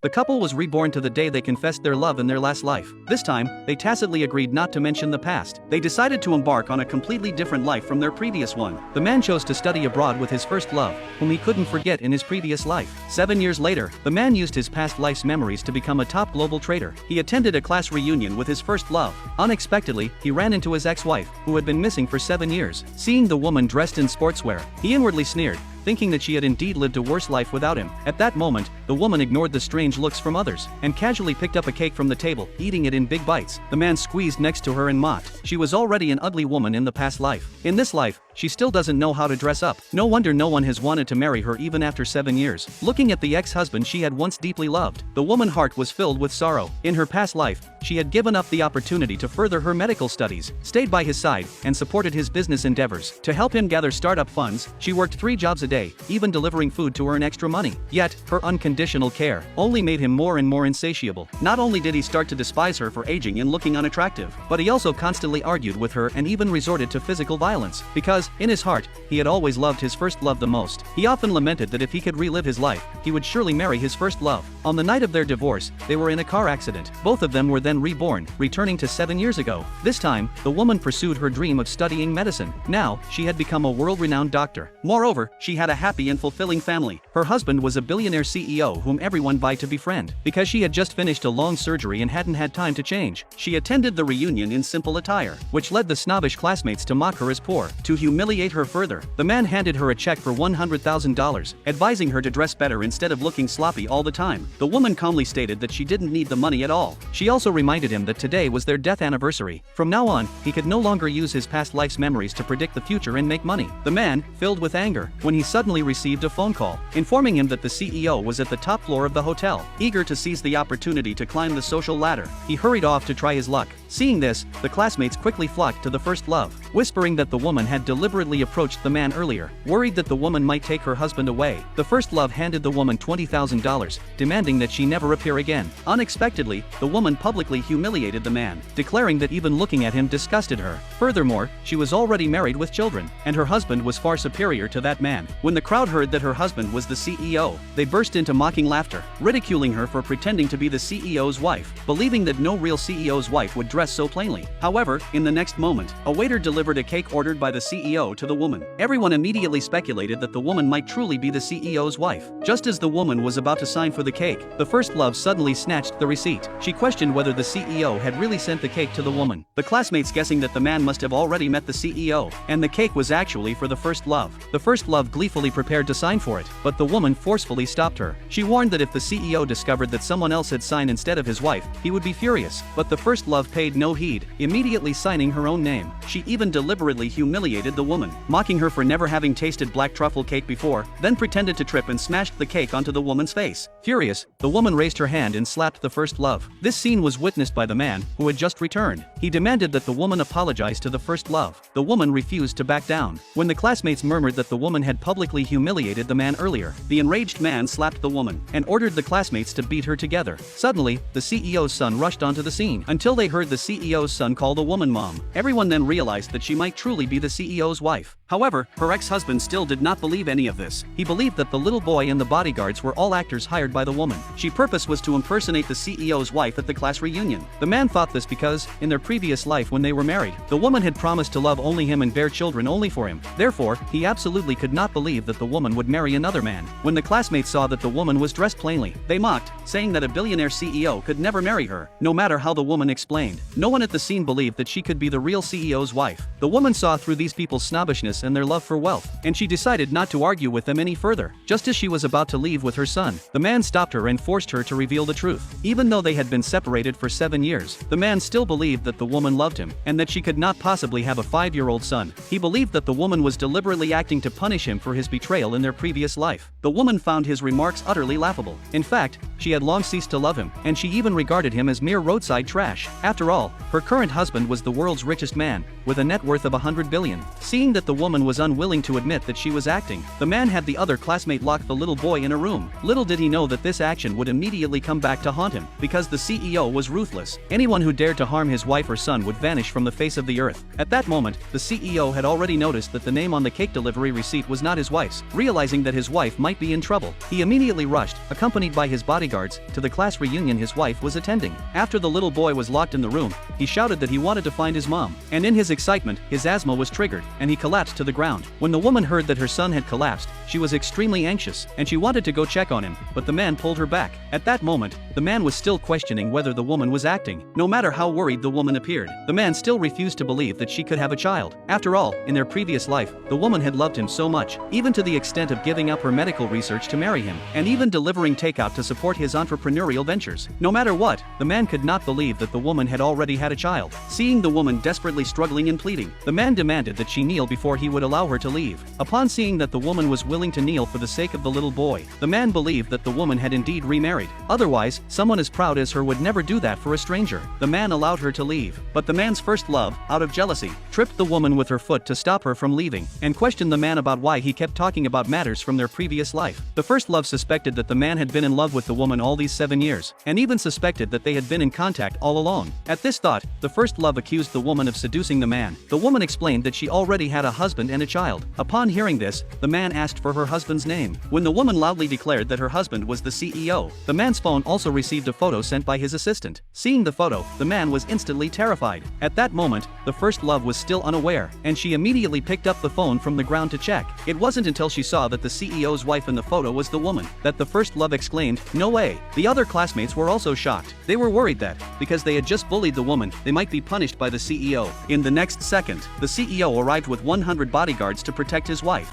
The couple was reborn to the day they confessed their love in their last life. This time, they tacitly agreed not to mention the past. They decided to embark on a completely different life from their previous one. The man chose to study abroad with his first love, whom he couldn't forget in his previous life. 7 years later, the man used his past life's memories to become a top global trader. He attended a class reunion with his first love. Unexpectedly, he ran into his ex-wife, who had been missing for 7 years. Seeing the woman dressed in sportswear, he inwardly sneered, thinking that she had indeed lived a worse life without him. At that moment, the woman ignored the strange looks from others, and casually picked up a cake from the table, eating it in big bites. The man squeezed next to her and mocked. She was already an ugly woman in the past life. In this life, she still doesn't know how to dress up. No wonder no one has wanted to marry her even after 7 years. Looking at the ex-husband she had once deeply loved, the woman's heart was filled with sorrow. In her past life, she had given up the opportunity to further her medical studies, stayed by his side, and supported his business endeavors. To help him gather startup funds, she worked 3 jobs a day, even delivering food to earn extra money. Yet, her unconditional care only made him more and more insatiable. Not only did he start to despise her for aging and looking unattractive, but he also constantly argued with her and even resorted to physical violence. Because, in his heart, he had always loved his first love the most. He often lamented that if he could relive his life, he would surely marry his first love. On the night of their divorce, they were in a car accident. Both of them were then reborn, returning to 7 years ago. This time, the woman pursued her dream of studying medicine. Now, she had become a world-renowned doctor. Moreover, she had a happy and fulfilling family. Her husband was a billionaire CEO whom everyone vied to befriend. Because she had just finished a long surgery and hadn't had time to change, she attended the reunion in simple attire, which led the snobbish classmates to mock her as poor. To humiliate her further, the man handed her a check for $100,000, advising her to dress better instead of looking sloppy all the time. The woman calmly stated that she didn't need the money at all. She also reminded him that today was their death anniversary. From now on, he could no longer use his past life's memories to predict the future and make money. The man, filled with anger, when he suddenly received a phone call, informing him that the CEO was at the top floor of the hotel. Eager to seize the opportunity to climb the social ladder, he hurried off to try his luck. Seeing this, the classmates quickly flocked to the first love, whispering that the woman had deliberately approached the man earlier. Worried that the woman might take her husband away, the first love handed the woman $20,000, demanding that she never appear again. Unexpectedly, the woman publicly humiliated the man, declaring that even looking at him disgusted her. Furthermore, she was already married with children, and her husband was far superior to that man. When the crowd heard that her husband was the CEO, they burst into mocking laughter, ridiculing her for pretending to be the CEO's wife, believing that no real CEO's wife would dress so plainly. However, in the next moment, a waiter delivered a cake ordered by the CEO to the woman. Everyone immediately speculated that the woman might truly be the CEO's wife. Just as the woman was about to sign for the cake, the first love suddenly snatched the receipt. She questioned whether the CEO had really sent the cake to the woman. The classmates guessing that the man must have already met the CEO, and the cake was actually for the first love. The first love gleefully prepared to sign for it, but the woman forcefully stopped her. She warned that if the CEO discovered that someone else had signed instead of his wife, he would be furious. But the first love paid no heed, immediately signing her own name. She even deliberately humiliated the woman, mocking her for never having tasted black truffle cake before, then pretended to trip and smashed the cake onto the woman's face. Furious, the woman raised her hand and slapped the first love. This scene was witnessed by the man, who had just returned. He demanded that the woman apologize to the first love. The woman refused to back down. When the classmates murmured that the woman had publicly humiliated the man earlier, the enraged man slapped the woman, and ordered the classmates to beat her together. Suddenly, the CEO's son rushed onto the scene, until they heard the CEO's son call the woman mom. Everyone then realized that she might truly be the CEO's wife. However, her ex-husband still did not believe any of this. He believed that the little boy and the bodyguards were all actors hired by the woman. She purpose was to impersonate the CEO's wife at the class reunion. The man thought this because, in their previous life when they were married, the woman had promised to love only him and bear children only for him. Therefore, he absolutely could not believe that the woman would marry another man. When the classmates saw that the woman was dressed plainly, they mocked, saying that a billionaire CEO could never marry her, no matter how the woman explained. No one at the scene believed that she could be the real CEO's wife. The woman saw through these people's snobbishness and their love for wealth, and she decided not to argue with them any further. Just as she was about to leave with her son, the man stopped her and forced her to reveal the truth. Even though they had been separated for 7 years, the man still believed that the woman loved him, and that she could not possibly have a 5-year-old son. He believed that the woman was deliberately acting to punish him for his betrayal in their previous life. The woman found his remarks utterly laughable. In fact, she had long ceased to love him, and she even regarded him as mere roadside trash. After all, all, her current husband was the world's richest man, with a net worth of 100 billion. Seeing that the woman was unwilling to admit that she was acting, the man had the other classmate lock the little boy in a room. Little did he know that this action would immediately come back to haunt him, because the CEO was ruthless. Anyone who dared to harm his wife or son would vanish from the face of the earth. At that moment, the CEO had already noticed that the name on the cake delivery receipt was not his wife's. Realizing that his wife might be in trouble, he immediately rushed, accompanied by his bodyguards, to the class reunion his wife was attending. After the little boy was locked in the room, he shouted that he wanted to find his mom, and in his excitement, his asthma was triggered, and he collapsed to the ground. When the woman heard that her son had collapsed, she was extremely anxious, and she wanted to go check on him, but the man pulled her back. At that moment, the man was still questioning whether the woman was acting. No matter how worried the woman appeared, the man still refused to believe that she could have a child. After all, in their previous life, the woman had loved him so much, even to the extent of giving up her medical research to marry him, and even delivering takeout to support his entrepreneurial ventures. No matter what, the man could not believe that the woman had already had a child. Seeing the woman desperately struggling and pleading, the man demanded that she kneel before he would allow her to leave. Upon seeing that the woman was willing to kneel for the sake of the little boy, the man believed that the woman had indeed remarried. Otherwise, someone as proud as her would never do that for a stranger. The man allowed her to leave, but the man's first love, out of jealousy, tripped the woman with her foot to stop her from leaving, and questioned the man about why he kept talking about matters from their previous life. The first love suspected that the man had been in love with the woman all these 7 years, and even suspected that they had been in contact all along. At this thought, the first love accused the woman of seducing the man. The woman explained that she already had a husband and a child. Upon hearing this, the man asked for her husband's name. When the woman loudly declared that her husband was the CEO, the man's phone also received a photo sent by his assistant. Seeing the photo, the man was instantly terrified. At that moment, the first love was still unaware, and she immediately picked up the phone from the ground to check. It wasn't until she saw that the CEO's wife in the photo was the woman that the first love exclaimed, "No way!" The other classmates were also shocked. They were worried that, because they had just bullied the woman, they might be punished by the CEO. In the next second, the CEO arrived with 100 bodyguards to protect his wife.